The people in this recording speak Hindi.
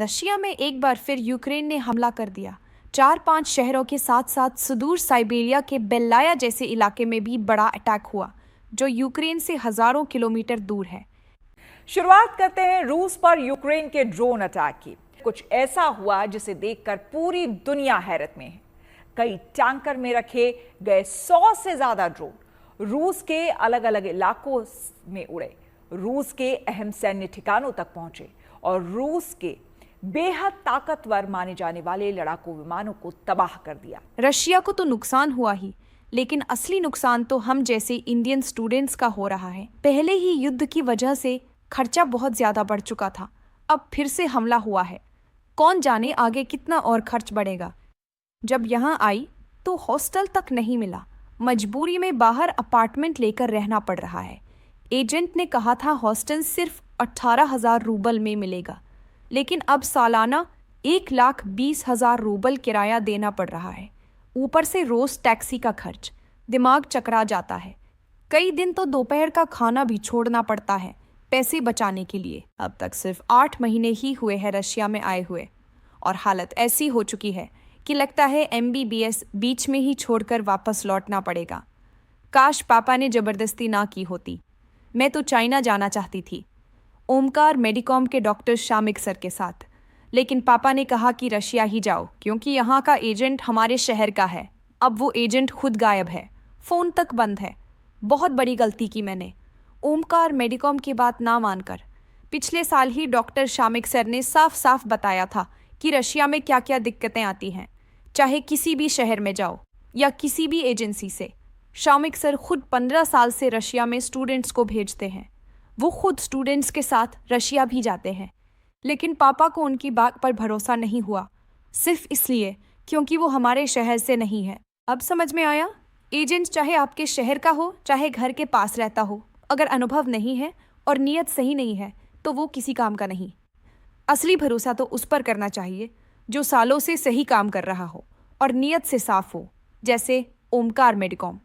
रशिया में एक बार फिर यूक्रेन ने हमला कर दिया। 4-5 शहरों के साथ साथ सुदूर साइबेरिया के बेल्लाया जैसे इलाके में भी बड़ा अटैक हुआ, जो यूक्रेन से हजारों किलोमीटर दूर है। शुरुआत करते हैं रूस पर यूक्रेन के ड्रोन अटैक की। कुछ ऐसा हुआ जिसे देखकर पूरी दुनिया हैरत में है। कई टैंकर में रखे गए 100 से ज्यादा ड्रोन रूस के अलग अलग इलाकों में उड़े, रूस के अहम सैन्य ठिकानों तक पहुंचे और रूस के बेहद ताकतवर माने जाने वाले लड़ाकू विमानों को तबाह कर दिया। रशिया को तो नुकसान हुआ ही, लेकिन असली नुकसान तो हम जैसे इंडियन स्टूडेंट्स का हो रहा है। पहले ही युद्ध की वजह से खर्चा बहुत ज्यादा बढ़ चुका था, अब फिर से हमला हुआ है। कौन जाने आगे कितना और खर्च बढ़ेगा। जब यहाँ आई तो हॉस्टल तक नहीं मिला, मजबूरी में बाहर अपार्टमेंट लेकर रहना पड़ रहा है। एजेंट ने कहा था हॉस्टल सिर्फ 18,000 रूबल में मिलेगा, लेकिन अब सालाना 1,20,000 रूबल किराया देना पड़ रहा है। ऊपर से रोज टैक्सी का खर्च, दिमाग चकरा जाता है। कई दिन तो दोपहर का खाना भी छोड़ना पड़ता है पैसे बचाने के लिए। अब तक सिर्फ 8 महीने ही हुए हैं रशिया में आए हुए, और हालत ऐसी हो चुकी है कि लगता है MBBS बीच में ही छोड़कर वापस लौटना पड़ेगा। काश पापा ने जबरदस्ती ना की होती। मैं तो चाइना जाना चाहती थी, ओमकार मेडिकॉम के डॉक्टर शामिक सर के साथ, लेकिन पापा ने कहा कि रशिया ही जाओ क्योंकि यहाँ का एजेंट हमारे शहर का है। अब वो एजेंट खुद गायब है, फ़ोन तक बंद है। बहुत बड़ी गलती की मैंने, ओमकार मेडिकॉम की बात ना मानकर। पिछले साल ही डॉक्टर शामिक सर ने साफ साफ बताया था कि रशिया में क्या क्या दिक्कतें आती हैं, चाहे किसी भी शहर में जाओ या किसी भी एजेंसी से। शामिक सर खुद 15 साल से रशिया में स्टूडेंट्स को भेजते हैं। वो खुद स्टूडेंट्स के साथ रशिया भी जाते हैं, लेकिन पापा को उनकी बात पर भरोसा नहीं हुआ, सिर्फ इसलिए क्योंकि वो हमारे शहर से नहीं है। अब समझ में आया, एजेंट चाहे आपके शहर का हो चाहे घर के पास रहता हो, अगर अनुभव नहीं है और नीयत सही नहीं है तो वो किसी काम का नहीं। असली भरोसा तो उस पर करना चाहिए जो सालों से सही काम कर रहा हो और नीयत से साफ हो, जैसे ओमकार मेडिकॉम।